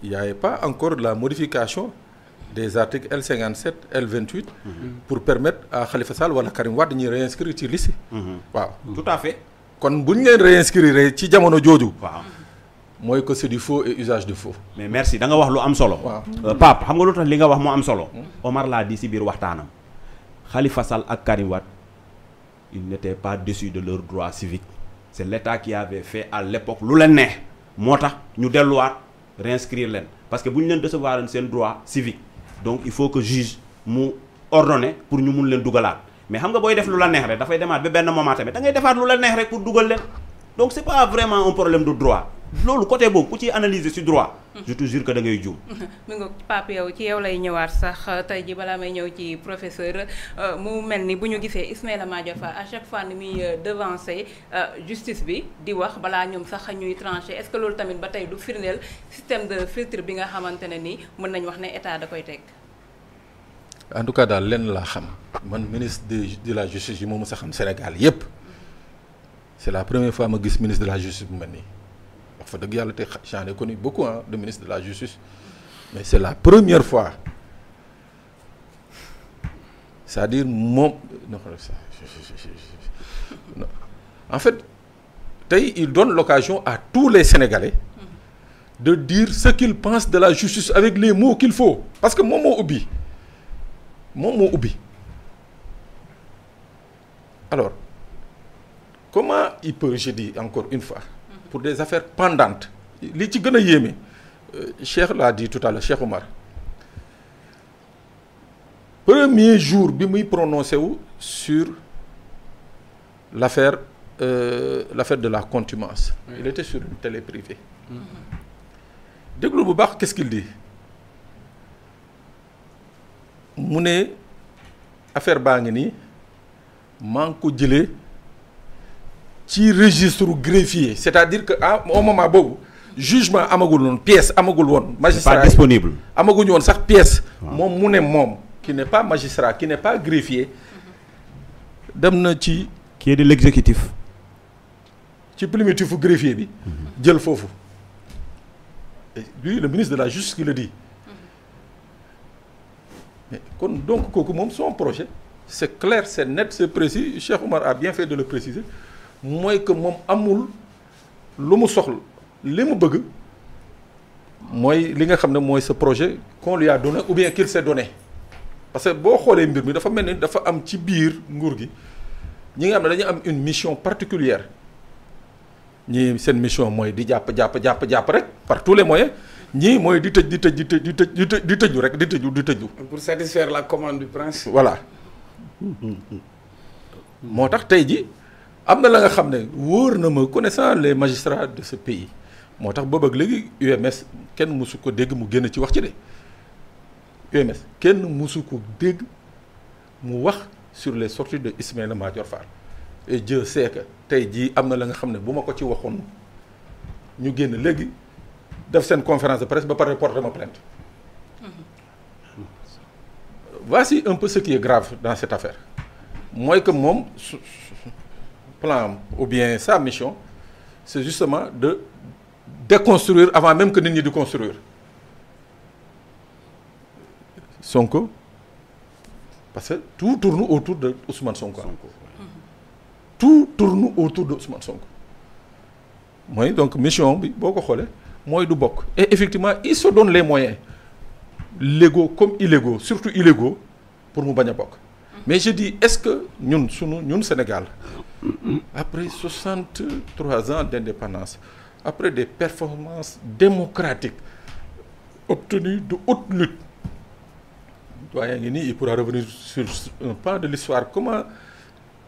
il n'y avait pas encore la modification des articles L57 L28 pour permettre à Khalifa Sall wala Karim Wade ñuy réinscrire ci liste. waaw tout à fait. kon bu ñu leen réinscrire ci jamono jooju. waaw mooy que c'est du faux et usage de faux. mais merci da nga wax lu am solo. waaw Pape xam nga lu tax li nga wax moo am solo. Omar laa di si biir waxtaanam. Khalifa Sall ak Karim Wade ils n'étaient pas déçus de leurs droits civiques. C'est l'État qui avait fait à l'époque lu leen neex moo tax ñu delluwaat réinscrire leen parce que bu ñu leen recevoir seen droit civique donc il faut que juge mu ordonné pour ñu mun leen dugalaat mais xam nga booy def lu la neex rek dafay demaat ba benn moment tamit da ngay defaat lu la neex rek pour dugal leen donc c'est pas vraiment un problème de droit loolu côté boobu ku ciy analyser ci droit. je te jure que da ngay juum. mi nga Pape yow ci yow lay ñëwaat sax tey ji balaa may ñëw ci professeur mu mel ni bu ñu gisee Ismaïla Madior Fall à chaque fois ni muy devancer justice bi di wax balaa ñoom sax ñuy trancher est-ce que loolu tamit ba tey du firndeel système de filtre bi nga xamante ne ni mën nañ wax ne état da koy teg. en tout cas daal lenn laa xam man ministre de la justice yi moom mës a xam Sénégal yépp c'est la première fois ma gis ministre de la justice bu mel nii. fa dëgg yàlla te j'en ai connu beaucoup de ministres de la justice mais c'est la première fois c'est-à-dire moom non en fait tey il donne l'occasion à tous les Sénégalais de dire ce qu'ils pensent de la justice avec les mots qu'il faut parce que moom moo ubbi alors comment il peut je dis encore une fois pour des affaires pendantes li ci gën a yéeme Cheikh l'a dit tout à l'heure Cheikh Oumar premier jour bi muy prononcé wu sur l'affaire de la contumace il était sur une télé privée déglu bu baax qu'est-ce qu'il dit mu ne affaire baa ngi nii maa ngi ko jëlee ci registre greffier c'est-à-dire que au moment boobu jugement amagul woon pièce amagul woon magistrat pas disponible amaguñu woon sax pièce moom mu ne moom qui n'est pas magistrat qui n'est pas greffier dem na ci qui est de l'exécutif ci primitifu greffier bi jël foofu lui le ministre de la justice qui le dit mais kon donc kooku moom son projet c'est clair c'est net c'est précis Cheikh Oumar a bien fait de le préciser mooy que moom amul lu mu soxla li mu bëgg mooy li nga xam ne mooy ce projet qu'on lui a donné ou bien qu'il s'est donné parce que boo xoolee mbir mi dafa mel ni dafa am ci biir nguur gi ñi nga xam ne dañu am une mission particulière ñii seen mission mooy di jàpp rek par tous les moyens ñii mooy di tëju rek di tëju. pour satisfaire la commande du prince. voilà moo tax tey ji am na la nga xam ne wóor na ma connaissant les magistrats de ce pays moo tax boobu ak léegi UMS kenn mësu ko dégg mu génn ci wax ci de UMS kenn mësu ko dégg mu wax sur les sorties de Ismaïla Madior Fall et Dieu sait que tey jii am na la nga xam ne bu ma ko ci waxoon ñu génn léegi def seen conférence de presse ba pare porter ma plainte. Voici un peu ce qui est grave dans cette affaire mooy que moom plan ou bien sa mission c'est justement de déconstruire avant même que nit ñi di construire Sonko parce que tout tourne autour de Ousmane Sonko. Tout tourne autour de Ousmane Sonko mooy donc mission bi boo ko xoolee mooy du bokk et effectivement il se donne les moyens légaux comme illégaux surtout illégaux pour mu bañ a bokk mais je dis est-ce que ñun Sénégal après 63 ans d'indépendance après des performances démocratiques obtenues de haute lutte waaye ngi nii il pourra revenir sur un pan de l'histoire comment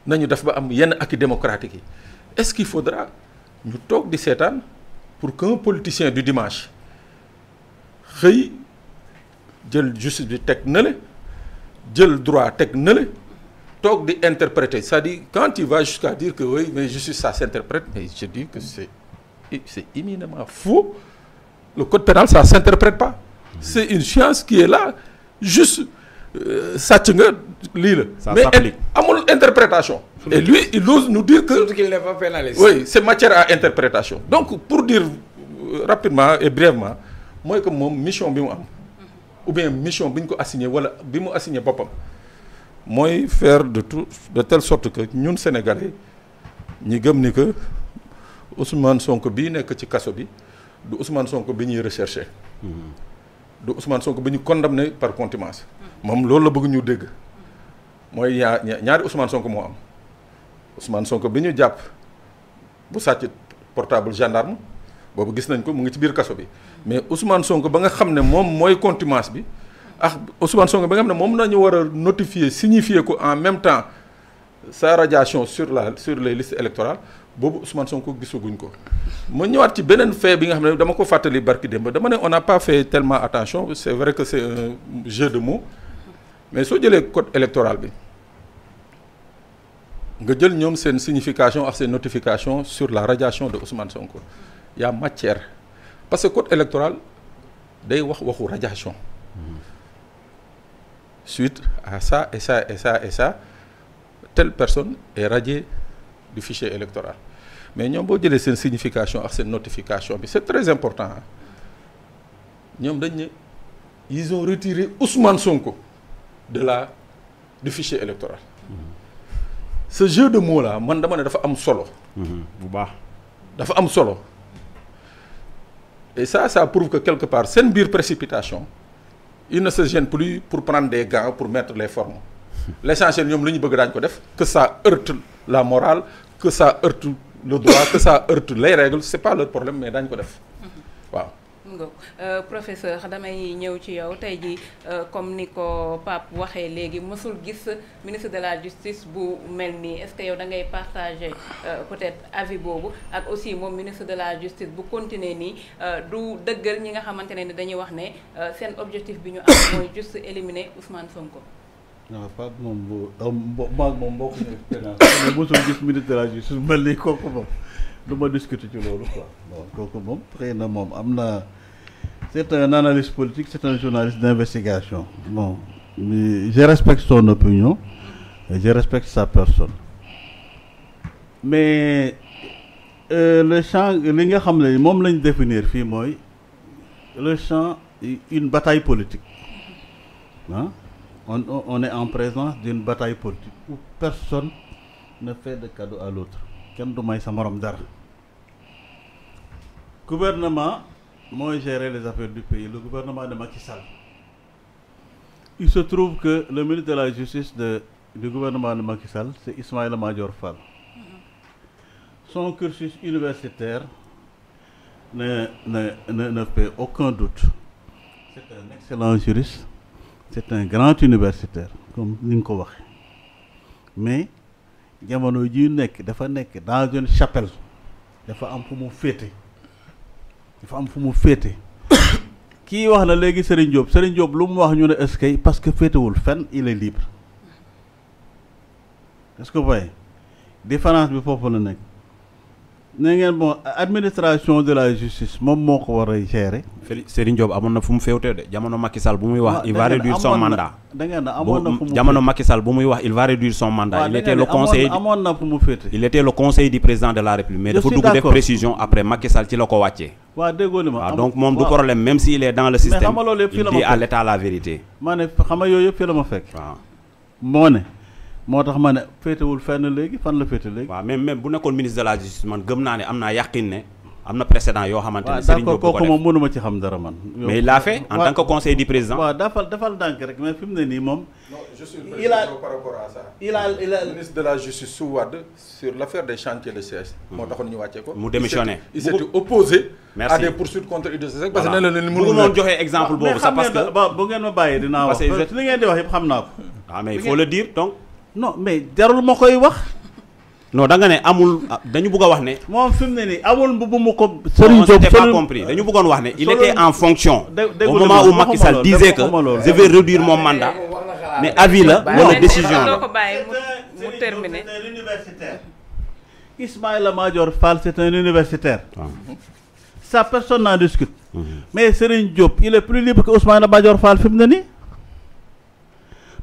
nañu def ba am yenn acquis démocratique yi est-ce qu'il faudra ñu toog di seetaan pour qu'un politicien du dimanche xëy jël justice bi teg na le jël droit teg na le toog di interpréter c'est-à-dire quand il va jusqu'à dire que oui mais justice ça s'interprète mais je dis que c'est éminemment faux le code pénal ça s'interprète pas c'est une science qui est là juste sàcc nga lii la mais amul interprétation et lui il ose nous dire que surtout qu'il n'est pas pénaliste. Oui c'est matière à interprétation donc pour dire rapidement et brièvement mooy que moom mission bi mu am ou bien mission bi ñu ko assigné wala bi mu assigné boppam mooy faire de telle sorte que ñun Sénégalais ñi gëm ni que Ousmane Sonko bii nekk ci kaso bi du Ousmane Sonko bi ñuy recherché du Ousmane Sonko bi ñu condamné par contumace moom loolu la bëgg ñu dégg mooy ñaari Ousmane Sonko moo am Ousmane Sonko bi ñu jàpp bu sàcc portable gendarme boobu gis nañ ko mu ngi ci biir kaso bi mais Ousmane Sonko ba nga xam ne moom mooy contumace bi Ousmane Sonko ba nga xam ne moom nañu war a notifier signifier ko en même temps sa radiation sur les listes électorales boobu Ousmane Sonko gisaguñ ko. ma ñëwaat ci beneen fait bi nga xam ne dama ko fàttali barki démb dama ne on n'a pas fait tellement attention c'est vrai que c'est un jeu de mots mais soo jëlee code électoral bi nga jël ñoom seen signification ak seen notification sur la radiation de Ousmane Sonko y a matière parce que code électoral day waxu radiation. Suite à ça et ça et ça et ça telle personne est radiée du fichier électoral mais ñoom boo jëlee seen signification ak seen notification bi c'est très important ñoom dañ ne ils ont retiré Ousmane Sonko du fichier électoral ce jeu de mots là man dama ne dafa am solo. bu baax dafa am solo et ça prouve que quelque part seen biir précipitation. Il ne se gêne plus pour prendre des gants pour mettre les formes l'essentiel ñoom lu ñu bëgg daañu ko def que ça heurte la morale que ça heurte le droit que ça heurte les règles c'est pas leur problème mais daañu ko def waaw. professeur damay ñëw ci yow tey ji comme ni ko Pape waxee léegi mësul gis ministre de la justice bu mel nii est-ce que yow da ngay partager peut-être avis boobu ak aussi moom ministre de la justice bu continuer nii du dëggal ñi nga xamante ne dañuy wax ne seen objectif bi ñu am mooy juste éliminer Ousmane Sonko. non Pape moom moom bokk na expérience mësul gis ministre de la justice mel nii kooku moom du ma discuter ci loolu quoi bon kooku moom xëy na moom am na. C'est un analyste politique, c'est un journaliste d'investigation. Bon, je respecte son opinion et je respecte sa personne. Mais le champ li nga xam ne moom lañ définir fii mooy le champ une bataille politique. Hein? On est en présence d'une bataille politique où personne ne fait de cadeau à l'autre. Kenn du may sa morom dara. Gouvernement mooy gérer les affaires du pays, le gouvernement de Macky Sall. Il se trouve que le ministre de la justice du gouvernement de Macky Sall, c'est Ismaïla Madior Fall. Son cursus universitaire ne fait aucun doute. C'est un excellent juriste, c'est un grand universitaire, comme ni nga ko waxee. Mais jamono ji dafa nekk dans une chapelle, dafa am fu mu féete. dafa am fu mu féete kii wax na léegi Serigne Diop lu mu wax ñu ne est-ce que parce que féetewul fenn il est libre est-ce que vous voyez différence bi foofu la nekk ne ngeen bon administration de la justice moom moo ko war a gérer. Serigne Diop amoon na fu mu féewtee de jamono Macky Sall bu muy wax il va réduire son mandat. da ngeen na amoon na fu mu jamono Macky Sall bu muy wax il va réduire son mandat. il était le conseiller amoon na fu mu féete. il était le conseiller du président de la République. mais dafa dugg def précision après Macky Sall ci la ko wàccee. waaw déggoo li ma donc moom du problème même s'il est dans le système. il dit à l'état la vérité. ma ne xam nga yooyu yëpp fii la ma fekk. waaw moo ne. moo tax ma ne féetewul fenn léegi fan la féete léegi. waaw même bu nekkoon ministre de la justice man gëm naa ne am naa yàqin ne am na précédent yoo xamante ne Serigne Diop kooku moom mënuma ci xam dara man. mais il l'a fait en tant que conseiller du président. waaw dafal ndànk rek mais fi mu ne nii moom. non je suis par rapport à ça. il a ministre de la justice su Wade sur l'affaire des chantiers de siège. moo taxoon ñu wàccee ko. mu démissionné il s'était opposé. merci à des poursuites contre Idrissa Seck. parce que nee na leen mënu moon joxe exemple boobu ça parce que bu ngeen ma bàyyee dinaa wax. parce que li ngeen di wax yëpp xam naa ko. waaw mais il faut le dire donc. non mais jarul ma koy wax. non da nga ne amul dañu bëgg a wax ne. moom fi mu ne nii amul bu mu ko. Serigne Diop on pas compris dañu bëggoon wax ne il était en fonction. au moment où Macky Sall disait que je vais réduire mon mandat. mais avis la wala décision la. mu terminer. C'est un universitaire. Ismaïla Madior Fall c'est un universitaire. Ça personne n'en discute. mais Serigne Diop il est plus libre que Ismaïla Madior Fall fi mu ne nii.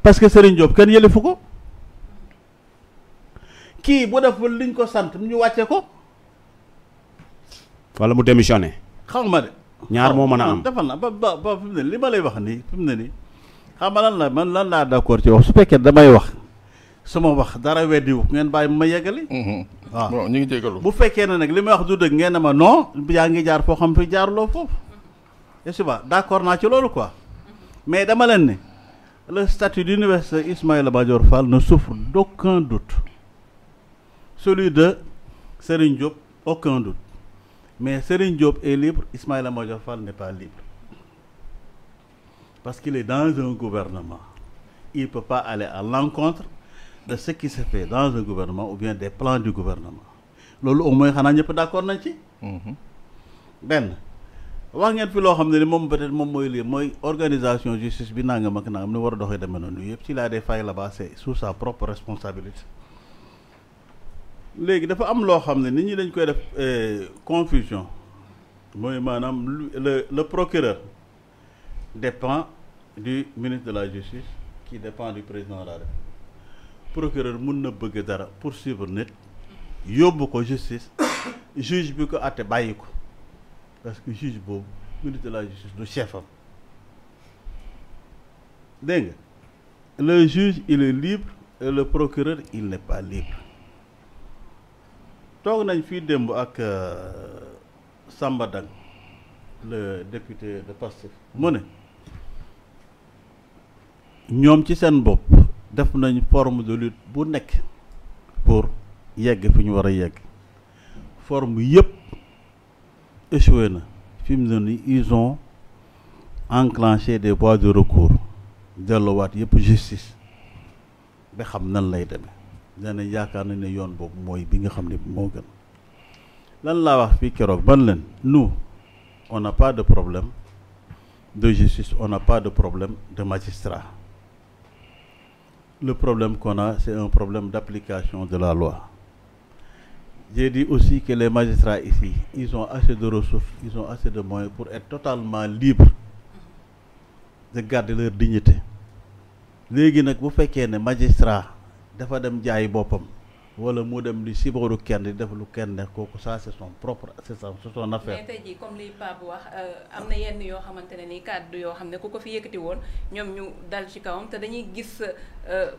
parce que Serigne Diop kenn yëlefu ko. kii bu deful liñ ko sant ñu wàcce ko. wala mu démissionné. xam ma de ñaar moo mën a am. defal na ba fi mu ne li ma lay wax nii fi mu ne nii xam nga lan laa d'accord ci wax su fekkee damay wax sama wax dara weddiwu ngeen bàyyi ma yeggali. waaw bon ñu ngi jégalu. bu fekkee ne nag li may wax du dëgg ngeen ne ma non yaa ngi jaar foo xam fi jaaruloo foofu est-ce que d'accord naa ci loolu quoi mais dama leen ne le statut d'université Ismaïla Madior Fall ne souffre d'aucun doute celui de Serigne Diop aucun doute mais Serigne Diop est libre, Ismaïla Madior Fall n'est pas libre parce qu'il est dans un gouvernement. Il ne peut pas aller à l'encontre de ce qui se fait dans un gouvernement ou bien des plans du gouvernement. loolu au moins xanaa ñëpp d'accord nañ ci. benn wax ngeen fi loo xam ne ni moom peut-être moom mooy lii mooy organisation justice bi nangam ak nangam ni war a doxee demee noonu yëpp s'il a des failles là-bas c'est sous sa propre responsabilité. léegi dafa am loo xam ne nit ñi dañ koy def confusion mooy maanaam le procureur dépend du ministre de la justice qui dépend du président de la République. Procureur mun na bëgg dara poursuivre nit yóbbu ko justice juge bi ko àtte bàyyi ko parce que juge boobu ministre de la justice du chef am dégg nga le juge il est libre et le procureur il n'est pas libre. toog nañ fii démb ak Samba Dang le député de Pastef mu ne ñoom ci seen bopp def nañ forme de lutte bu nekk pour yegg fi ñu war a yegg forme yëpp échoué na fi mu ne nii ils ont enclenché des voies de recours delluwaat yëpp justice ba xam nan lay demee. danañ yaakaar nañ ne yoon boobu mooy bi nga xam ne moo gën lan laa wax fii keroog ban leen nous on n'a pas de problème de justice on n'a pas de problème de magistrat le problème qu'on a c'est un problème d'application de la loi. J'ai dit aussi que les magistrats ici ils ont assez de ressources ils ont assez de moyens pour être totalement libres de garder leur dignité léegi nag bu fekkee ne magistrat dafa dem jaay boppam wala mu dem di sibaru kenn di def lu kenn ne kooku ça c'est son propre c'est son affaire. mais tey jii comme li Pape wax am na yenn yoo xamante ne ni kàddu yoo xam ne ku ko fi yëkkati woon ñoom ñu dal ci kawam te dañuy gis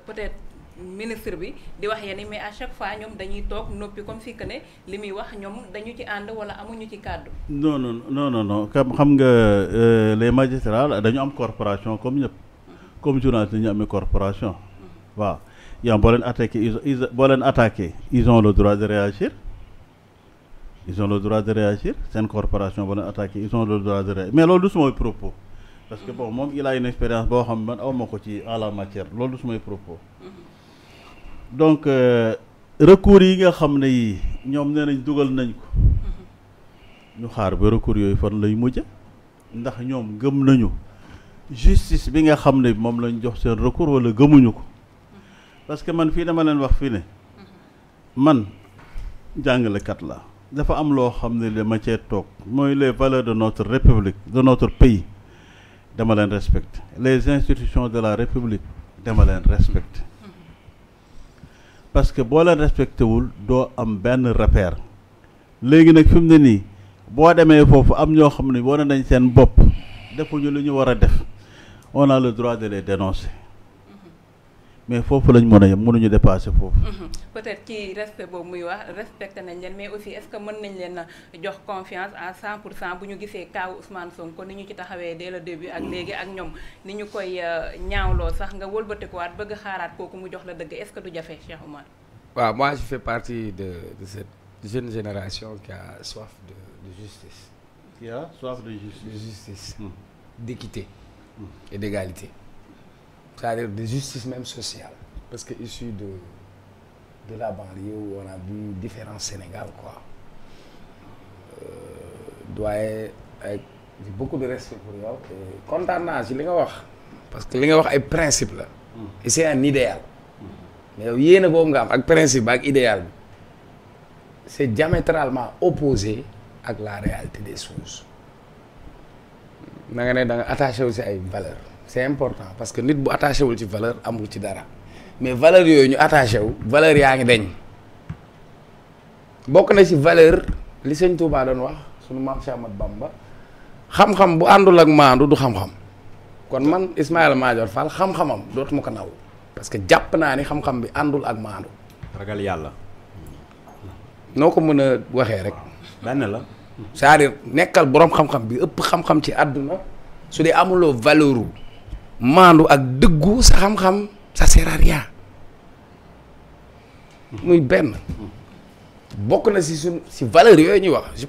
peut-être ministre bi di wax yenn mais à chaque fois ñoom dañuy toog noppi comme si que ne li muy wax ñoom dañu ci ànd wala amuñu ci kàddu. non xam nga les magistrats dañu am corporation comme ñëpp comme journaliste dañu amee corporation waaw. yaa boo leen attaqué ils ont le droit de réagir seen corporation boo leen attaqué ils ont le droit de réagir mais loolu du sumay propos parce que bon moom il a une expérience boo xam man awma ko ci en la matière loolu du sumay propos donc recours yi nga xam ne yi ñoom nee nañ dugal nañ ko ñu xaar ba recours yooyu fan lay mujj ndax ñoom gëm nañu justice bi nga xam ne moom lañ jox seen recours wala gëmuñu ko parce que man fii dama leen wax fii ne man jàngalekat la dafa am loo xam ne dama cee toog mooy les valeurs de notre république de notre pays dama leen respecter les institutions de la république dama leen respecter parce que boo leen respecté wul doo am benn repère léegi nag fi mu ne nii boo demee foofu am ñoo xam ne wane nañ seen bopp defuñu lu ñu war a def on a le droit de les dénoncer mais foofu lañ mën a yem mënuñu dépasser foofu. peut-être ci respect boobu muy wax respecté nañ leen mais aussi est-ce que mën nañ leen a jox confiance à 100% bu ñu gisee kaawu Ousmane Sonko ni ñu ci taxawee dès le début ak léegi ak ñoom ni ñu koy ñaawloo sax nga wëlbatikuwaat bëgg xaaraat kooku mu jox la dëgg est-ce que du jafe Cheikh Oumar. waaw moi je fais partie de cette jeune génération qui a soif de justice. Qui a soif de justice. De justice, d'équité et d'égalité. C'est-à-dire de justice même sociale. Parce que issu de la banlieue où on a vu différents Sénégal, quoi. Doyen avec beaucoup de respect pour yow. Kontaan naa ci li nga wax. parce que li nga wax ay principe la. et c'est un idéal. mais yow yéene boobu nga am ak principe ba ak idéal bi c'est diamétralement opposé ak la réalité des choses. na nga ne da nga attaché wu ci ay valeurs. c'est important parce que nit bu attaché wul ci valeur amul ci dara mais valeurs yooyu ñu attaché wu valeurs yaa ngi deñ bokk na ci valeur li sëñ Touba doon wax sunu maam Cheikh Ahmad Bamba xam-xam bu àndul ak maandu du xam-xam kon man Ismaïla Madior Fall xam-xamam dootuma ko naw parce que jàpp naa ni xam-xam bi àndul ak maandu. ragal yàlla. noo ko mën a waxee rek. benn la. c'est-à-dire nekkal boroom xam-xam bi ëpp xam-xam ci àdduna su dee amuloo valeur maandu ak dëggu sa xam-xam ça sert à rien muy benn bokk na si valeur yooyu ñuy wax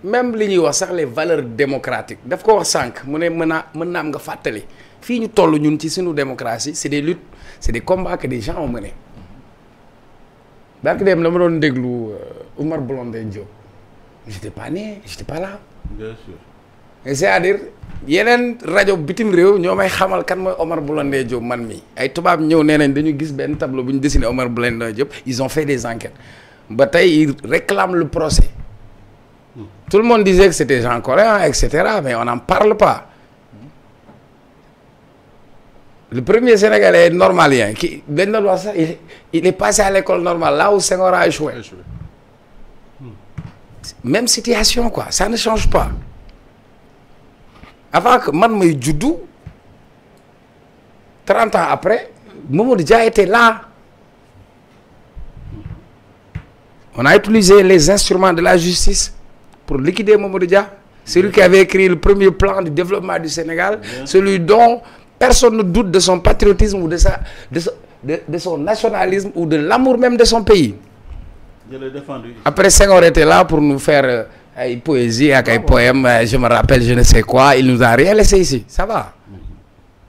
même li ñuy wax sax les valeurs démocratiques daf ko wax sànq mu ne mën naa am nga fàttali fii ñu toll ñun ci suñu démocratie c'est des luttes c'est des combats que des gens ont menés barke dem dama doon déglu Omar Blondin Diop j'étais pas né j'étais pas là. Bien sûr. c'est-à-dire yeneen rajo bitim réew ñoo may xamal kan mooy Omar Blondin Diop man mi ay tubaab ñëw nee nañ dañu gis benn tableau bu ñu dessiné Omar Blondin Diop ils ont fait des enquêtes ba tey ils réclament le procès tout le monde disait que c'était Jean Collin etc mais on n'en parle pas le premier Sénégalais normalien qui dañ doon wax sax il est passé à l'école normale là où Senghor a échoué même situation quoi ça ne change pas avant que man may juddu 30 ans après Mamadou Dia était là on a utilisé les instruments de la justice pour liquider Mamadou Dia celui qui avait écrit le premier plan de développement du Sénégal celui dont personne ne doute de son patriotisme ou de son nationalisme ou de l'amour même de son pays. Je l'ai défendu. Après Senghor était là pour nous faire ay poésie ak ay poèmes je me rappelle je ne sais quoi il nous a rien laissé ici ça va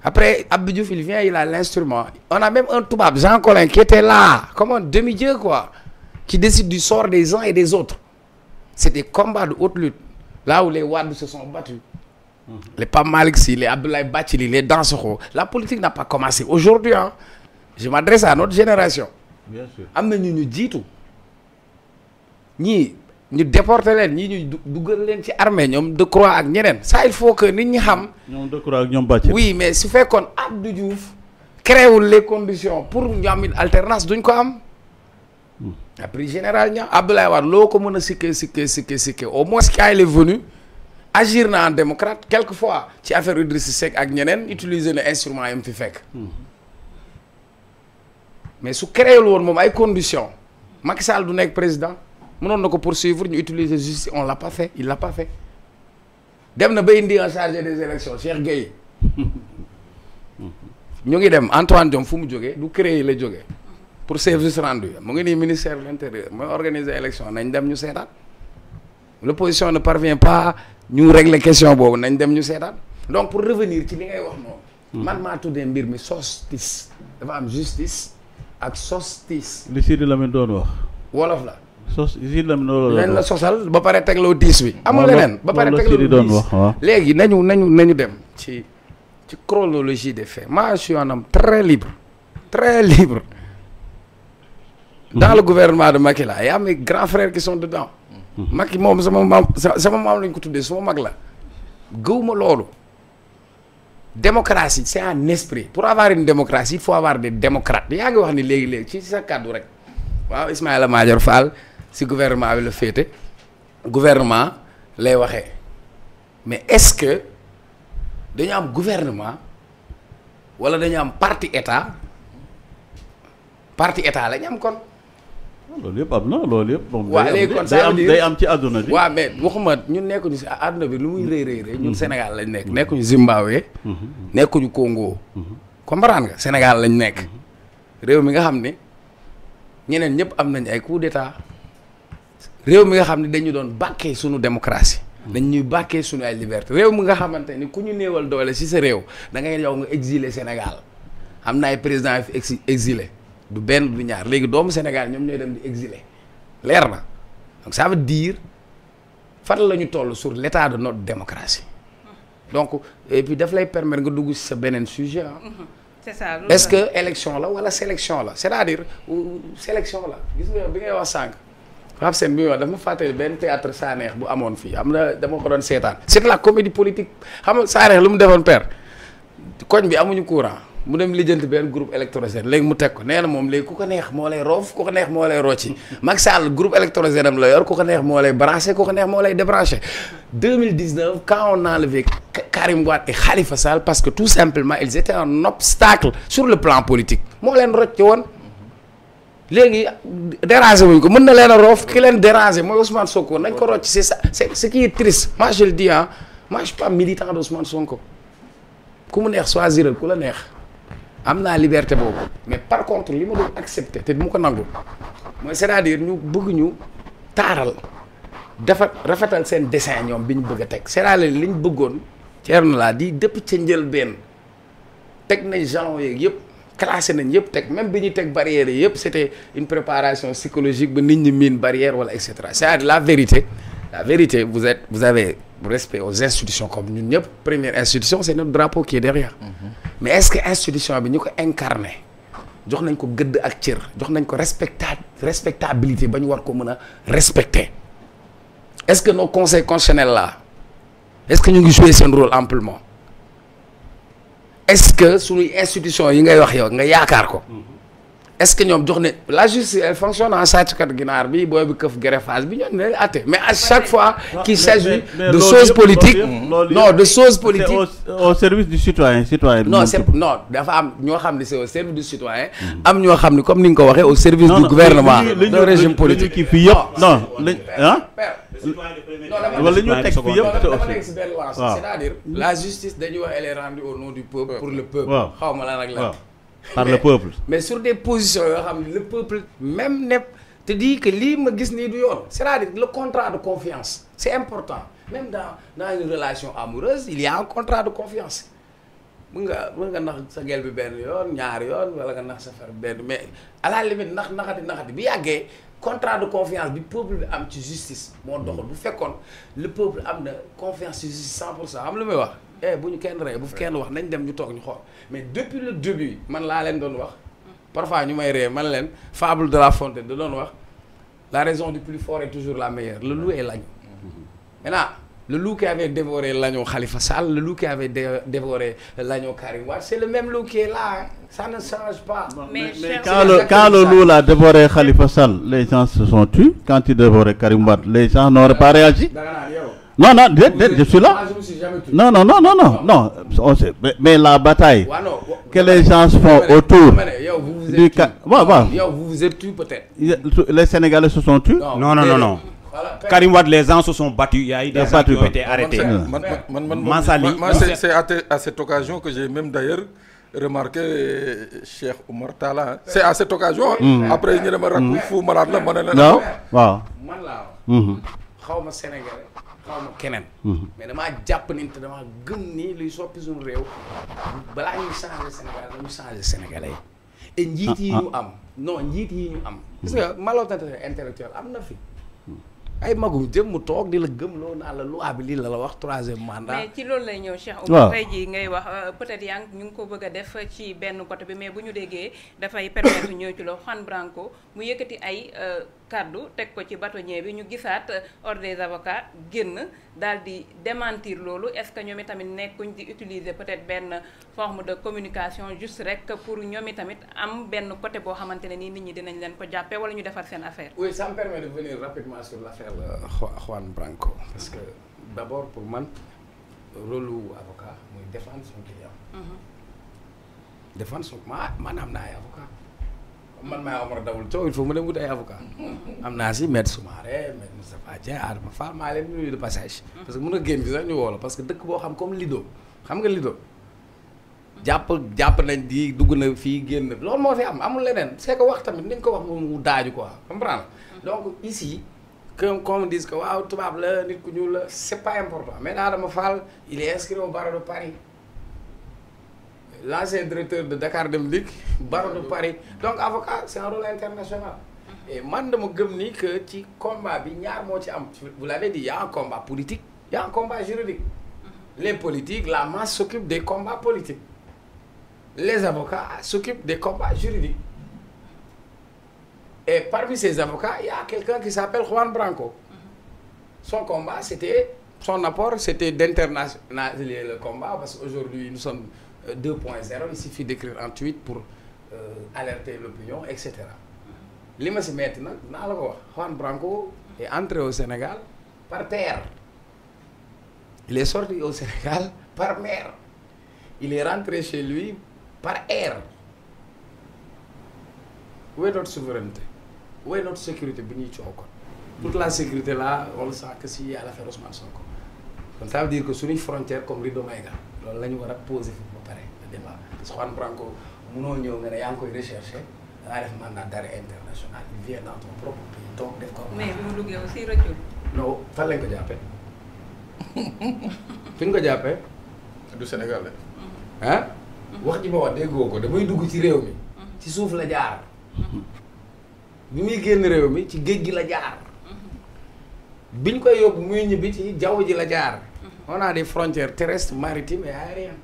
après Abdou Diouf il vient il a l'instrument on a même un tubaab Jean Collin qui était là comme un demi-dieu quoi qui décide du sort des uns et des autres c'est des combats de haute lutte là où les Wade se sont battus les Pape Malick Sy les Abdoulaye Bathily les Dansokho la politique n'a pas commencé aujourd'hui hein je m'adresse à notre génération Bien sûr. am na ñu jiitu ñii ñu déporté leen ñii ñu dugal leen ci armée ñoom Decroix ak ñeneen ça il faut que nit ñi xam. ñoom Decroix ak ñoom Bathily. oui mais su fekkoon Abdou Diouf créewul les conditions pour ñu am une alternance duñ ko am. après général ña Abdoulaye Wade loo ko mën a sikkee au moins quand il est venu agir na en démocrate quelquefois ci affaire Idrissa Seck ak ñeneen utiliser na instrument yi mu fi fekk. mais su créewul woon moom ay conditions Macky Sall du nekk président. mënoon na ko poursuivre ñu utiliser justice on l'a pas fait il l'a pas fait dem na ba indi en chargé des élections Cheikh Gueye ñu ngi dem Antoine Diome fu mu jógee du créer la jógee pour service rendu mu ngi nii ministère de l'intérieur mooy organiser élection nañ dem ñu seetaan l'opposition ne parvient pas ñu régler question boobu nañ dem ñu seetaan donc pour revenir ci li ngay wax noonu man maa tuddee mbir mi solstice dafa am justice ak solstice li Sidi Lamine doon wax. wolof la Sidi Lamine loolu leen la sosal ba pare tegloo diis bi amul leneen ba pare tegloo doon diis wax waaw. léegi nañu dem ci chronologie des faits moi je suis un homme très libre dans le gouvernement de Macky là y a mes grands frères qui sont dedans Macky moom sama maam lañ ko tuddee suma mag la gëwuma loolu démocratie c'est un esprit pour avoir une démocratie il faut avoir des démocrates yaa ngi wax ni léegi ci sa kàddu rek waaw Ismaïla Madior Fall si gouvernement bi la féete gouvernement lay waxee mais est-ce que dañu am gouvernement wala dañu am parti état la ñu am kon. loolu yëpp am na loolu yëpp. moom waaw léegi kon ça veut dire day am ci àdduna bi. waaw mais waxuma ñun nekkuñu si àdduna bi lu muy rëy ñun Sénégal lañ nekk nekkuñu Zimbabwe. nekkuñu Congo. comprendre nga Sénégal lañ nekk. réew mi nga xam ne ñeneen ñëpp am nañ ay coup d'état réew mi nga xam ne dañu doon bàkkee suñu démocratie. dañ ñuy bàkkee suñu ay liberté réew mi nga xamante ni ku ñu néewal doole si sa réew da ngay yow nga exilé Sénégal am na ay président yu fi exilé du benn du ñaar léegi doomu Sénégal ñoom ñooy dem di exilé leer na donc ça veut dire fan la ñu toll sur l'état de notre démocratie donc et puis daf lay permettre nga dugg si sa beneen sujet ah. c'est ça est-ce que élection la wala sélection la c'est-à-dire sélection la gis nga bi ngay wax sànq. Pape Sène bi muy wax dafa fàttali benn théâtre Saneex bu amoon fii am na dama ko doon seetaan c'est de la comédie politique xam nga Saneex lu mu defoon père koñ bi amuñu courant mu dem lijjanti benn groupe électrogène léegi mu teg ko nee na moom léegi ku ko neex moo lay roof ku ko neex moo lay rocci Macky Sall groupe électrogène am la yor ku ko neex moo lay branché ku ko neex moo lay débranché 2019 quand on a enlevé Karim Wade et Khalifa Sall parce que tout simplement ils étaient un obstacle sur le plan politique moo leen rocci woon léegi déranger wuñ ko mën na leen a roof ki leen déranger mooy Ousmane Sonko nañ ko rocci c'est ça c'est ce qui est triste moi je le dis ah moi je suis pas militant d'Ousmane Sonko ku mu neex choisir ku la neex am naa liberté boobu mais par contre li ma doon accepter te du ma ko nangu mooy c'est-à-dire ñu bëgg ñu taaral dafa rafetal seen dessin ñoom bi ñu bëgg a teg c'est-à-dire li ñu bëggoon Thierno laa di depuis ca njëlbéen teg nañ jalons yeeg yëpp classé nañ yëpp teg même bi ñuy teg barrières yi yëpp c'était une préparation psychologique ba nit ñi miin barrière wala et cetera c'est-à-dire la vérité vous avez respect aux institutions comme ñun ñëpp première institution c'est notre drapeau qui est derrière mais est-ce que institution bi ñu ko incarné jox nañ ko gëdd ak cër jox nañ ko respectabilité ba ñu war ko mën a respecter est-ce que nos conseils constitutionnels là est-ce que ñu ngi jouer seen rôle amplement est-ce que suñuy institution yi ngay wax yow nga yaakaar ko est-ce que ñoom jox ne la justice elle fonctionne en sàcckat ginaar bi booy bi këf greffage bi ñoom ne atte mais à chaque fois qu'il s'agit de choses politiques non de choses politiques au service du citoyen non c'est non dafa am ñoo xam ne c'est au service du citoyen am ñoo xam ne comme ni nga ko waxee au service du gouvernement du régime politique kii fii yëpp non lañ ah wala ñu teg fii yëpp dafa nekk si benn lance c'est-à-dire la justice dañuy wax elle est rendue au nom du peuple pour le peuple xaw ma lan ak lan par le peuple. mais sur des positions yoo xam ne le peuple même ne te dit que lii ma gis nii du yoon c'est-à-dire le contrat de confiance c'est important même dans une relation amoureuse il y a un contrat de confiance mën nga nax sa gel bi benn yoon ñaari yoon wala nga nax sa far benn mais à la limite naxati bi yàggee contrat de confiance bi peuple bi am ci justice moo doxal bu fekkoon le peuple am na confiance ci justice 100% am lu may wax bu ñu kenn rey bu fi kenn wax nañ dem ñu toog ñu xool mais depuis le début man laa leen doon wax parfois ñu may ree man leen fable de La Fontaine da doon wax la raison du plus fort est toujours la meilleure le loup est l'agneau maintenant le loup qui avait dévoré l'agneau Khalifa Sall le loup qui avait dévoré l'agneau Karim Wade c'est le même loup qui est là ça ne change pas. Mais quand le loup a dévoré Khalifa Sall les gens se sont tus quand il dévorait Karim Wade les gens n'auraient pas réagi. Non, je suis là. Non, on sait. Mais la bataille que les gens font autour du cas. Vous vous êtes tués peut-être. Les Sénégalais se sont tués? Non. Karim Wade, les gens se sont battus. Il y a eu des gens qui ont été arrêtés. Moi, c'est à cette occasion que j'ai même d'ailleurs remarqué Cheikh Oumar Talla. C'est à cette occasion. Après, il y a un fou malade là. Non, waaw. Man laa xawma Sénégalais xawma keneen mais damaa jàpp ni te damaa gëm ni luy soppi suñu réew balaa ñuy changer Sénégal dañu changer Sénégalais yi et njiit yi ñu am njiit yi ñu am parce que malhonnêteté intellectuelle am na fi ay magum jëm mu toog di la gëm loo naa la loi bi lii la wax troisième mandat. mais ci loolu lay ñëw Cheikh Oumar tey jii ngay wax peut-être yaa ñu ngi ko bëgg a def ci benn côté bi mais bu ñu déggee dafay permettre ñëw ci loo Juan Branco mu yëkkati ay kaddu teg ko ci bâtonnier bi ñu gisaat ordre des avocats génn daal di démentir loolu est-ce que ñoom itamit nekkuñ di utiliser peut-être benn forme de communication juste rek pour ñoom itamit am benn côté boo xamante ne nii nit ñi dinañ leen ko jàppee wala ñu defar seen affaire. Oui, ça me permet de venir rapidement sur l'affaire Juan Branco parce que d'abord pour man rôle avocat mooy défendre son client. Défendre son man am naa ay avocat man maay Omar Dawul Thiaw il faut mu dem wut ay avocat am naa si maître Soumaré maître Moustapha Dieng Adama Fall maa leen nuyu de passage parce que mën nga génn fi sax ñu woo la parce que dëkk boo xam comme Lido xam nga Lido jàpp nañ di dugg na fii génn loolu moo fi am amul leneen c'est que wax tamit nañ ko wax mu daaju quoi comprendre donc ici qu'on dise que waaw tubaab la nit ku ñuul la c'est pas important mais Adama Fall il est inscrit au barreau de Paris l'ancien directeur de Dakar Dem Dikk barreau de Paris donc avocat c'est un rôle international et man dama gëm ni que ci combat bi ñaar moo ci am vous l'avez dit il y a un combat politique il y a un combat juridique les politiques la masse s'occupe des combats politiques les avocats s'occupent des combats juridiques et parmi ces avocats il y a quelqu'un qui s'appelle Juan Branco son combat c'était son apport, c'était d'internationaliser le combat, parce qu'aujourd'hui, nous sommes 2.0. Il suffit d'écrire un tweet pour alerter l'opinion, etc. Li ma si metti nag naa la ko wax Juan Branco est entré au Sénégal par terre. Il est sorti au Sénégal par mer. Il est rentré chez lui par air. Où est notre souveraineté? Où est notre sécurité bi ñuy coow kon? Toute la sécurité là, on le sent que s'il y a l'affaire Ousmane Sonko. Donc ça veut dire que suñuy frontière comme rideau Maïga loolu la ñu war a poser foofu ba pare le débat. Parce que Juan Branco munoo ñëw nga ne yaa ngi koy recherché da ngaa def mandat d'arrêt international il vient dans ton propre pays donc def ko. mais bi mu duggee aussi rëccul. non fan lañ ko jàppee fi ñu ko jàppee. du Sénégal la. ah. wax ji ma wax déggoo ko damay dugg ci réew mi. ci suuf la jaar. bi muy génn réew mi ci géej gi la jaar. biñ koy yóbbu muy ñibbi ci jaww ji la jaar. on a des frontières terrestres maritimes et aériennes.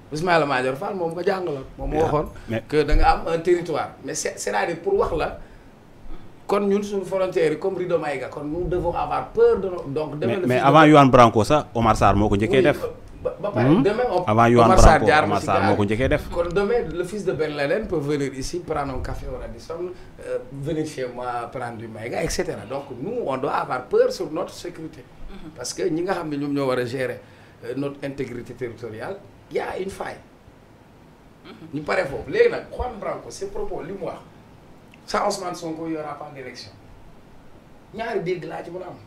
Ismaïla Madior Fall moom ko jàngaloon. moom moo waxoon que da nga am un territoire mais c'est-à-dire pour wax la. kon ñun suñu frontières yi comme rideau Maïga kon nous devons avoir peur de donc. mais avant Juan Branco sax Omar Sarr moo ko njëkkee def. ba pare demain avant Juan Branco Omar Sarr moo ko njëkkee def. kon demain le fils de Ben Laden peut venir ici prendre un café au Radisson venir chez moi prendre du Maïga et cetera donc nous on doit avoir peur sur notre sécurité. parce que ñi nga xam ne ñoom ñoo war a gérer notre intégrité territoriale y a une faille. ñu pare foofu léegi nag Juan Branco ses propos li mu wax. sans Ousmane Sonko il y aura pas d'élection ñaari dégg laa ci mën a am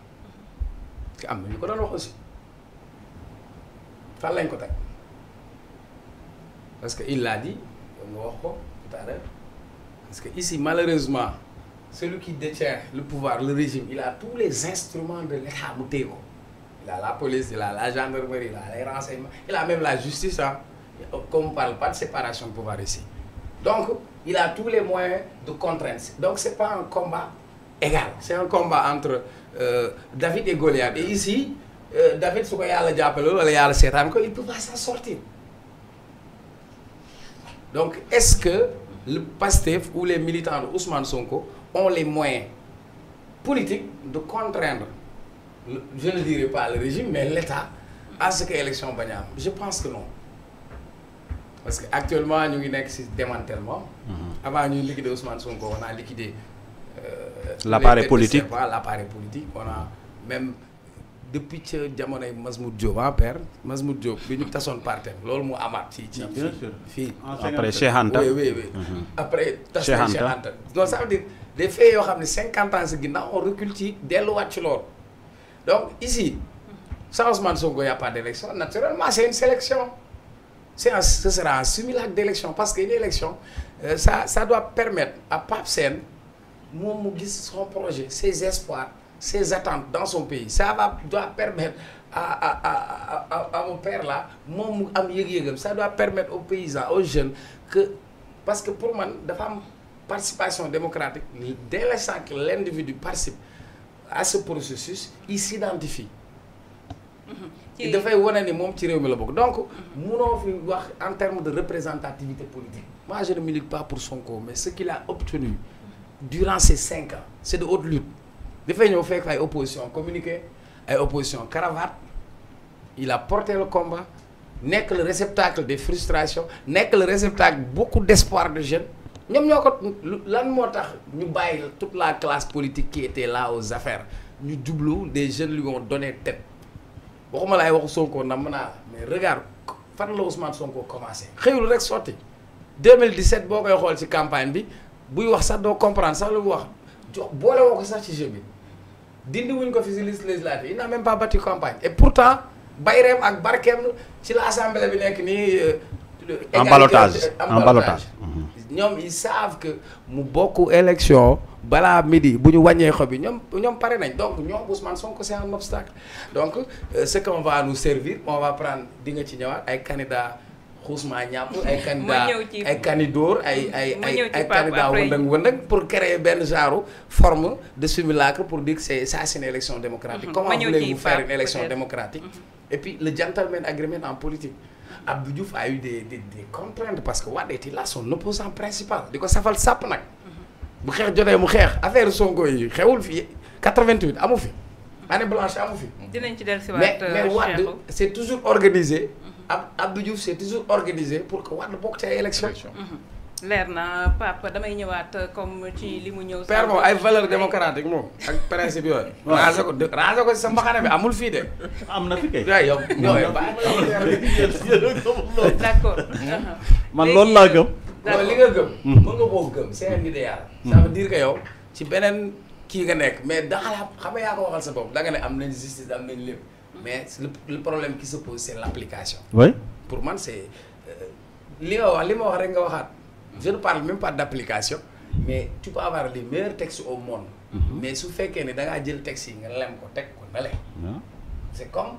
te am na ñu ko doon wax aussi fan lañ ko teg parce que il l'a dit nga wax ko tout à l'heure parce que ici malheureusement celui qui détient le pouvoir le régime il a tous les instruments de l'État mu téye ko il a la police il a la gendarmerie il a les renseignements il a même la justice ah comme on parle pas de séparation de pouvoir ici donc il a tous les moyens de contrainte donc c'est pas un combat égal c'est un combat entre David et Goliath et ici David su ko yàlla jàppale wala yàlla seetaan ko il peut pas s'en sortir donc est-ce que le PASTEF ou les militants de Ousmane Sonko ont les moyens politiques de contraindre je ne dirais pas le régime mais l'État à ce que élection bañ a am je pense que non parce que actuellement ñu ngi nekk ci démantèlement. avant ñuy liquider Ousmane Sonko on a liquidé. l'appareil politique l'appareil politique on a même depuis ca jamonoy Masmoud Diop père Masmoud Diop bi ñu tasoon partem loolu mu amaat ci fii. après Cheikh Anta oui. après tas na Cheikh Anta donc ça veut dire des faits yoo xam ne 50 ans si ginnaaw on recule ci delluwaat ci loolu donc ici sans Ousmane Sonko y a pas d'élection naturellement c'est une sélection. Ce sera un simulacre d'élection parce que une élection ça doit permettre à Pape Sène moom mu gis son projet ses espoirs ses attentes dans son pays doit permettre à mon père là moom mu am yëg-yëgam ça doit permettre aux paysans aux jeunes que parce que pour man dafa am participation démocratique dès l'instant que l'individu participe à ce processus il s'identifie dafay wane ni moom ci réew mi la bokk donc munoo fi wax en termes de représentativité politique moi je ne milite pas pour Sonko mais ce qu'il a obtenu durant ces 5 ans c'est de haute lutte dafay ñëw fekk ay opposition communiqué ay opposition cravate il a porté le combat nekk le réceptacle des frustrations nekk le réceptacle beaucoup d'espoir de jeunes ñoom ñoo ko lan moo tax ñu bàyyi toute la classe politique qui était là aux affaires ñu jublu des jeunes lui ont donné tête waxuma laay waxu Sonko na mën naa mais regarde fan la Ousmane Sonko commencé xëyul rek sotti 2017 boo koy xool ci campagne bi buy wax sax doo comprendre sax lu mu wax jox boole woo ko sax ci jeu bi dindi wuñ ko fi ci liste législative il n'a même pas battu campagne et pourtant bayreem ak barkeem ci la assemblée bi nekk nii. en ballottage ñoom ils savent que mu bokk élection balaa midi bu ñu wàññee xob yi ñoom pare nañ donc ñoom Ousmane Sonko c'est un obstacle donc ce qu'on va nous servir on va prendre di nga ci ñëwaat ay candidats xuusma ñàpp ay candidats ay candidature ay candidats wëndëng pour créer benn genre forme de simulacre pour dire que c'est une élection démocratique. Comment voulez-vous faire une élection démocratique? Et puis le gentleman agreement en politique. Abdou Diouf a eu des contraintes parce que Wade était là son opposant principal di ko safal sàpp nag bu xeex jotee mu xeex affaire Sonko yi xewul fi 88 amu fi année blanche amu fi. dinañ ci dellusiwaat. mais Wade c'est toujours organisé. Abdou Diouf c'est toujours organisé pour que Wade bokk ci ay élection. leer na Pape damay ñëwaat comme ci li mu ñëw. père moom ay valeurs démocratiques moom ak principe yooyu. raser ko si sa mbaxane bi amul fii de. am na fi kay. waaw yow d'accord. man loolu laa gëm. d'accord li nga gëm. mën nga koo gëm c'est un idéal. ça veut dire que yow ci beneen kii nga nekk mais daxala xam nga yaa ko waxal sa bopp da nga ne am nañ justice am nañ lépp mais le problème qui se pose c'est l'application. oui. pour man c'est li nga wax li ma wax rek nga waxaat. je ne parle même pas d'application mais tu peux avoir les meilleurs textes au monde. mais su fekkee ne da ngaa jël textes yi nga lem ko teg ko nale. c'est comme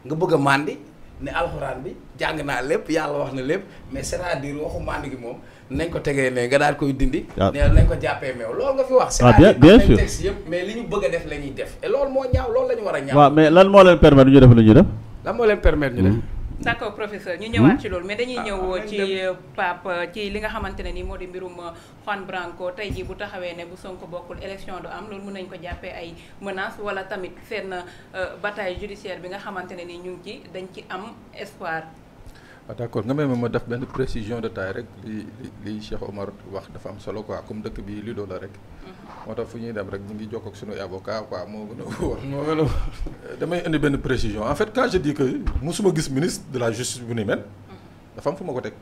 nga bëgg a mandi ne alxuraan bi jàng naa lépp yàlla wax na lépp mais c'est-à-dire waxu mandi gi moom nañ ko tegee ne nga daal koy dindi. ne nañ ko jàppee meew loolu nga fi wax. c'est-à-dire bien sûr textes yëpp mais li ñu bëgg a def la ñuy def et loolu moo ñaaw loolu la ñu war a ñaaw. waaw mais lan moo leen permettre ñu def lu ñuy def. lan moo leen permettre ñu def. d'accord professeur ñu ñëwaat ci loolu mais dañuy ñëw ci Pape ci li nga xamante ne nii moo di mbirum Juan Branco tey jii bu taxawee ne bu Sonko bokkul élection du am loolu mën nañ ko jàppee ay menaces wala tamit seen bataille judiciaire bi nga xamante ne nii ñu ngi ci dañ ci am espoir. ah d'accord nga may ma def benn précision de taille rek li Cheikh Omar wax dafa am solo quoi comme dëkk bi li la rek. moo tax fu ñuy dem rek ñu ngi jokkoo ak sunu avocat quoi moo gën a wóor. moo gën a damay indi benn précision en fait quand je dis que musuma gis ministre de la justice bu ni mel. dafa am fu ma ko teg.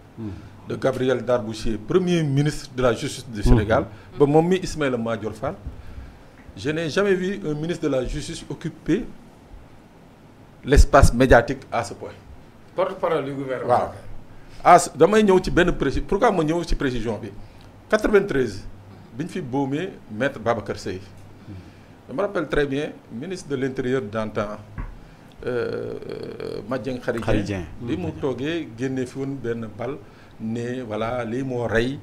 de Gabriel Darbouchier premier ministre de la justice du Sénégal. ba moom mi Ismaïla Madior Fall. je n'ai jamais vu un ministre de la justice occuper l'espace médiatique à ce point. porte-parole du gouvernement. waaw damay ñëw ci benn précision pourquoi ma ñëw ci précision bi 93 bi ñu fi boomee maître Babacar Seye. je me rappelle très bien ministre de l'intérieur d'antan Madieng Khary Dieng li mu toogee génnee fi woon benn bal ne voilà lii moo rey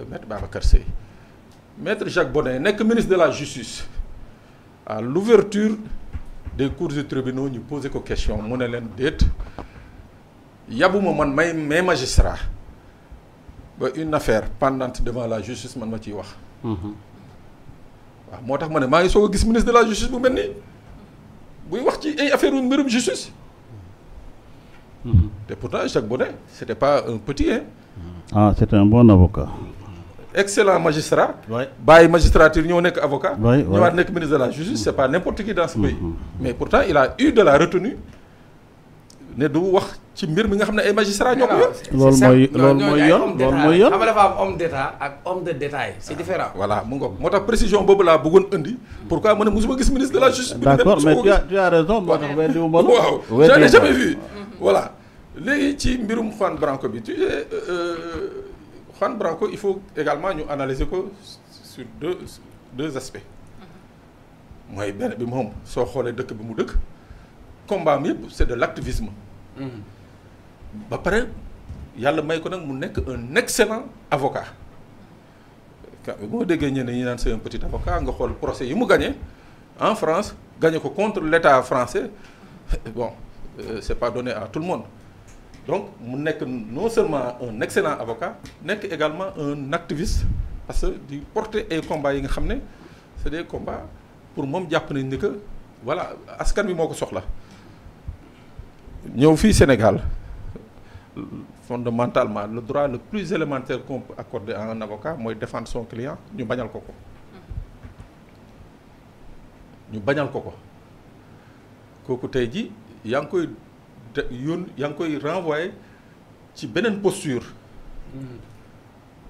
maître Babacar Seye. maître Jacques Bodin nekk ministre de la justice à l'ouverture des cours et tribunaux ñu posé ko question mu ne leen déet yabuma man may magistrat ba une affaire pendante devant la justice man ma ciy wax. waaw moo tax ma ne maa ngi soog a gis ministre de la justice bu mel nii buy wax ci ay affaire mbirum justice. te pourtant Jacques Bodin c'était pas un petit hein. ah c'est un bon avocat. excellent magistrat. Ouais. bàyyi magistrature ñëw nekk avocat. Ouais, ñëwaat nekk ministre de la justice c'est pas n'importe qui dans ce pays. mais pourtant il a eu de la retenue ne du wax ci mbir mi nga xam ne ay magistrats ñoo ko yor. loolu mooy yoon xam nga dafa am homme d'état ak homme de détail c'est différent. voilà mu ngoog moo tax précision boobu laa bëggoon indi. pourquoi ma ne musuma gis ministre de la justice. d'accord mais tu as raison moo tax weddi wu ma la. waaw j'en ai jamais vu. voilà léegi ci mbirum Juan Branco bi tu sais Juan Branco il faut également ñu analyser ko sur deux aspects. mooy benn bi moom soo xoolee dëkk bi mu dëkk combat am yëpp c'est de l'activisme. ba pare yàlla may ko nag mu nekk un excellent avocat. boo déggee ñenn ñi naan c'est un petit avocat nga xool procès yi mu gagné en France gagné ko contre l'État français bon c'est pas donné à tout le monde. donc mu nekk non seulement un excellent avocat nekk également un activiste parce que di porter ay combats yi nga xam ne c'est des combats pour moom jàpp nañ ni que voilà askan wi moo ko soxla. ñëw fii Sénégal fondamentalement le droit le plus élémentaire qu'on peut accorder à un avocat mooy défendre son client ñu bañal ko kooku tey ji yaa ngi koy yaa ngi koy renvoyer ci beneen posture.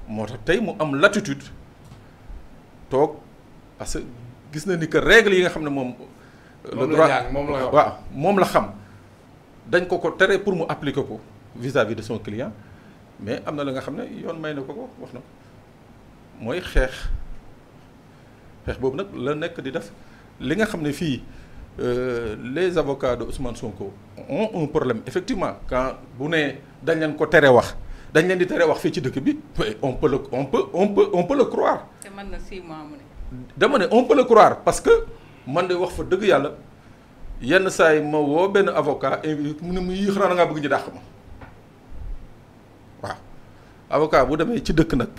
moo tax tey mu am latitude toog parce que gis na ni que règles yi nga xam ne moom. le droit moom la xam. dañ ko tere pour mu appliquer ko vis-à-vis de son client mais am na la nga xam ne yoon may na ko wax na ko mooy xeex boobu nag la nekk di def li nga xam ne fii les avocats de Ousmane Sonko ont un problème effectivement quand bu ne dañ leen ko tere wax dañ leen di tere wax fii ci dëkk bi on peut le croire. te mën na 6 mois mu ne. dama ne on peut le croire parce que man de wax fa dëgg yàlla. yenn saa yi ma woo benn avocat invité mu ne mu yii xanaa da ngaa bëgg ñu dàq ma waaw avocat bu demee ci dëkk nag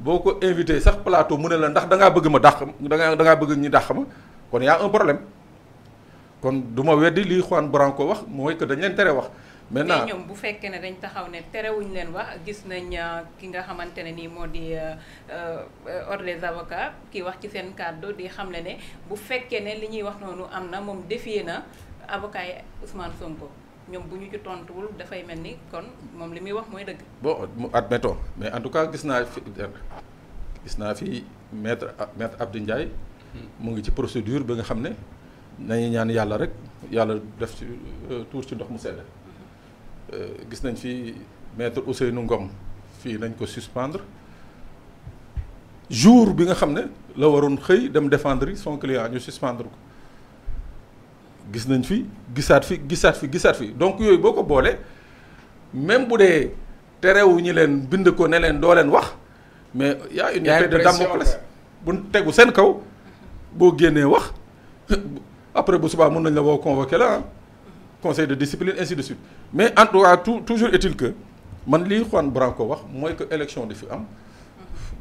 boo ko invité sax plateau mu ne la ndax da ngaa bëgg ma dàq da ngaa bëgg ñu dàq ma kon y a un problème kon du ma weddi li Juan Branco wax mooy que dañ leen tere wax. maintenant mais ñoom bu fekkee ne dañ taxaw ne terewuñ leen wax gis nañ ki nga xamante ne nii moo di ordre des avocats ki wax ci seen kàddu di xamle ne bu fekkee ne li ñuy wax noonu am na moom défier na avocat yi Ousmane Sonko ñoom bu ñu ci tontuwul dafay mel ni kon moom li muy wax mooy dëgg. bon admettons mais en tout cas gis naa fi maître Abdou Ndiaye mu ngi ci procédure ba nga xam ne nañu ñaan yàlla rek yàlla def ci tuur ci ndox mu sedd. gis nañ fi maître Ousseynou Ngom fii nañ ko suspendre jour bi nga xam ne la waroon xëy dem défendre son client ñu suspendre ko gis nañ fi gisaat fi donc yooyu boo ko boolee même bu dee terewu ñi leen bind ko ne leen doo leen wax mais y a une épée de Damoclès bu tegu seen kaw boo génnee wax après bu subaa mën nañ la woo convoqué la conseil de discipline ainsi de suite mais en tout cas toujours est-il que man lii Juan Branco wax mooy que élection di fi am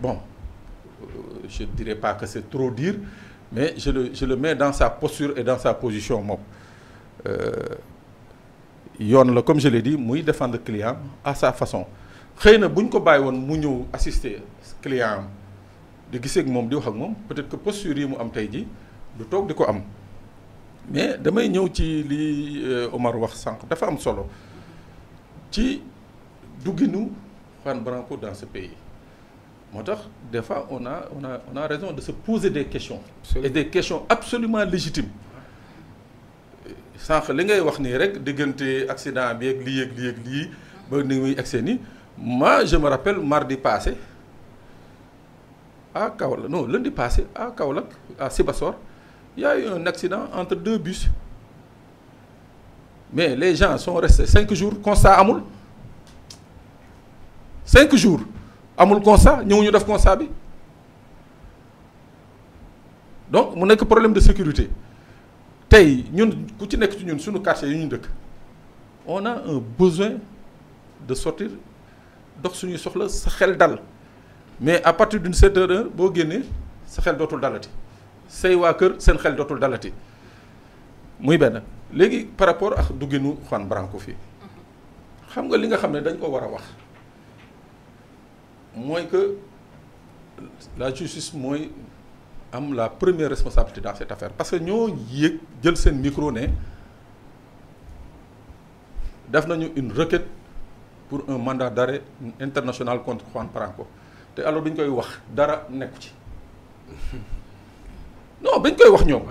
bon je dirais pas que c'est trop dire mais je le mets dans sa posture et dans sa position moom yoon la comme je l'ai dit muy défendre client à sa façon xëy na bu ñu ko bàyyi woon mu ñëw assister client am di gisee ak moom di wax ak moom peut-être que posture yi mu am tey ji du toog di ko am mais damay ñëw ci li Omar wax sànq dafa am solo ci dugginu Juan Branco dans ce pays moo tax des fois on a raison de se poser des questions. Absolument. Et des questions absolument légitimes sànq li ngay wax nii rek diggante accident bi ak lii ba ni muy eggsee nii moi je me rappelle mardi passé à Kaolack non lundi passé à Kaolack à Sibassor. Il y a eu un accident entre deux bus mais les gens sont restés 5 jours constat amul 5 jours amul constat ñëw ñu def constat bi donc mu nekk problème de sécurité tey ñun ku ci nekk ci ñun suñu quartier yi ñu dëkk on a un besoin de sortir dox suñuy soxla sa xel dal mais à partir d'une certaine heure boo génnee sa xel dootul dalati. say waa kër seen xel dootul dalati muy benn léegi par rapport ak dugginu Juan Branco fii xam nga li nga xam ne dañ ko war a wax mooy que la justice mooy am la première responsabilité dans cette affaire parce que ñoo yéeg jël seen micro ne def nañu une requête pour un mandat d'arrêt international contre Juan Branco te alors bi ñu koy wax dara nekku ci non bañ koy wax ñoom.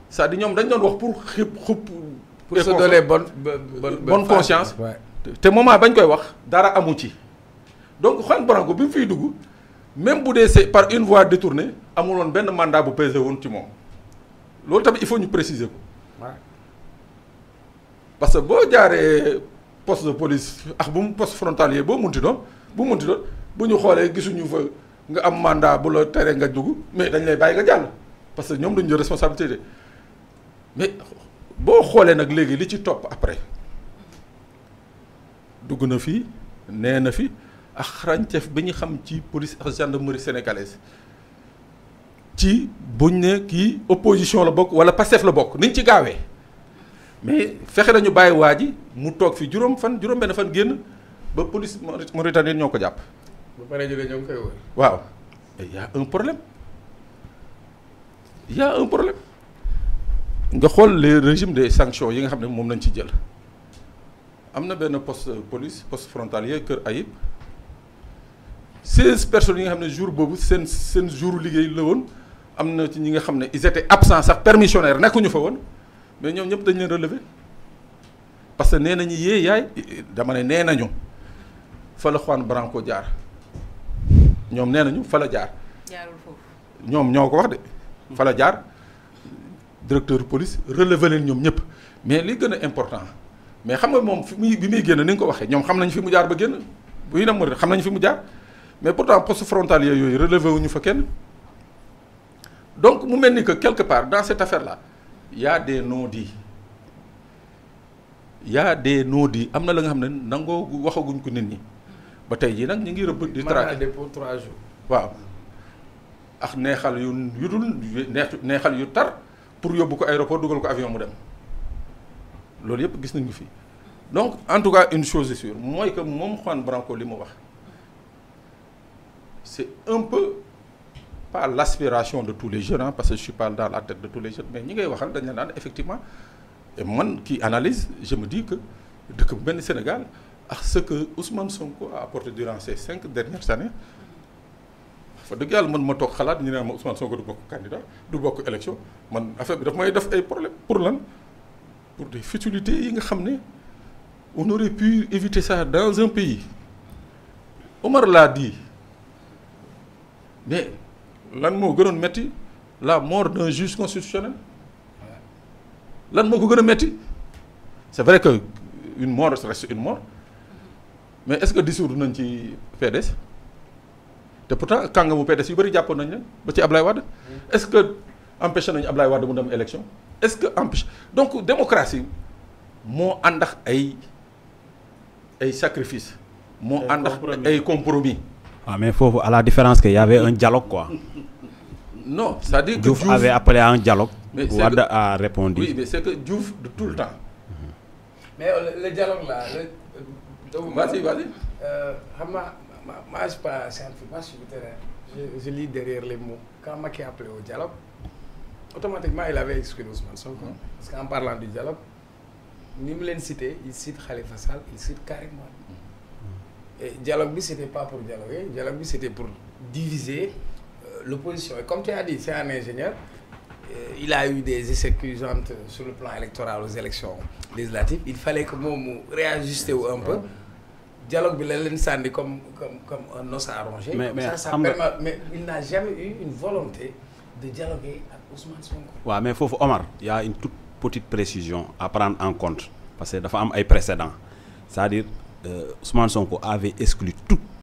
c'est-à-dire ñoom dañ doon wax pour pour se donner bonne conscience. te moment bañ koy wax dara amu ci. donc Juan Branco bi mu fiy dugg même bu dee c'est par une voie détournée amuloon benn mandat bu pesé woon ci moom loolu tamit il faut ñu préciser ko. parce que boo jaaree poste de police ak bu mu poste frontalier boo munti doon bu ñu xoolee gisuñu fa nga am mandat bu la tere nga dugg mais dañ lay bàyyi nga jàll. parce que ñoom dañu jël responsabilité mais boo xoolee nag léegi li ci topp après dugg na fi nee na fi ak xarañteef bi ñu xam ci police ak gendarmerie sénégalaise ci buñ ne kii opposition la bokk wala Pastef la bokk niñ ci gaawee mais fexe nañu bàyyi waa ji mu toog fi juróom benn fan génn ba police mauritanienne ñoo ko jàpp. ba pare ñu ne ñoo ngi koy wër. waaw il y a un problème. Il y a un problème nga xool les régimes des sanctions yi nga xam ne moom lañ ci jël am na benn poste police poste frontalier Kër Ayib 16 personnes yi nga xam ne jour boobu seen jour liggéey la woon am na ci ñi nga xam ne ils étaient absents sax permissionnaires nekkuñu fa woon mais ñoom ñëpp dañ leen relever parce que nee nañu dama ne nee nañu fa la Juan Branco jaar ñoom nee nañu fa la jaar. jaarul foofu. ñoom ñoo ko wax de. fa la jaar directeur police relevé leen ñoom ñëpp mais li gën a important mais xam nga moom bi muy génn ni nga ko waxee ñoom xam nañ fi mu jaar ba génn buy dem moo xam nañ fi mu jaar mais pourtant poste frontalier yooyu relevé wuñu fa kenn donc mu mel ni que quelque part dans cette affaire là y a des non-dits am na la nga xam ne nangoo waxaguñ ko nit ñi ba tey jii nag ñu ngi rëbb di traqué dépôt 3 jours waaw ak neexal yu dul neexal yu tar pour yóbbu ko aéroport dugal ko avion mu dem loolu yëpp gis nañ ko fii donc en tout cas une chose est sûre mooy que moom Juan Branco li mu wax c'est un peu pas l'aspiration de tous les jeunes hein, parce que je suis pas dans la tête de tous les jeunes mais ñi ngay waxal dañ la naan effectivement et man qui analyse je me dis que dëkk bu benn Sénégal ak ce que Ousmane Sonko a apporté durant ces 5 dernières années fa dëgg yàlla man ma toog xalaat ñu ne ma Ousmane Sonko du bokk candidat du bokk élection man affaire bi daf may def ay problème pour lan pour des futilités yi nga xam ne on aurait pu éviter ça dans un pays Omar l'a dit mais lan moo gënoon metti la mort d'un juge constitutionnel lan moo ko gën a metti c'est vrai que une mort reste une mort mais est-ce que dissoudre nañ ci PDS te pourtant kàngamu PDS yu bëri jàppoon nañ leen ba ci Ablaye Wade est-ce que empêché nañu Ablaye Wade mu dem élection est-ce que empêché donc démocratie moo ànd ak ay sacrifices moo ànd ak ay compromis. Ah mais foofu à la différence que y avait un dialogue quoi. Non, c'est-à-dire que Diouf avait appelé à un dialogue. Wade a répondu. Oui, mais c'est que Diouf de tout le temps. Mais le dialogue là, vas-y. Moi, je ne suis pas scientifique, moi je suis terrain. Je lis derrière les mots. Quand Macky a appelé au dialogue, automatiquement il avait exclu Ousmane Sonko. Parce qu'en parlant du dialogue, ni me l'a cité, il cite Khalifa Sall, il cite Karim Wade. Et dialogue, c'était pas pour dialoguer, dialogue, c'était pour diviser l'opposition. Et comme tu as dit, c'est un ingénieur. Il a eu des essais cuisantes sur le plan électoral aux élections législatives. Il fallait que moi réajuste un peu. Dialogue, il comme un os à ronger. Mais il n'a jamais eu une volonté de dialoguer avec Ousmane Sonko. Oui, mais Omar, il y a une toute petite précision à prendre en compte. Parce que il y a un précédent. C'est-à-dire Ousmane Sonko avait exclu toute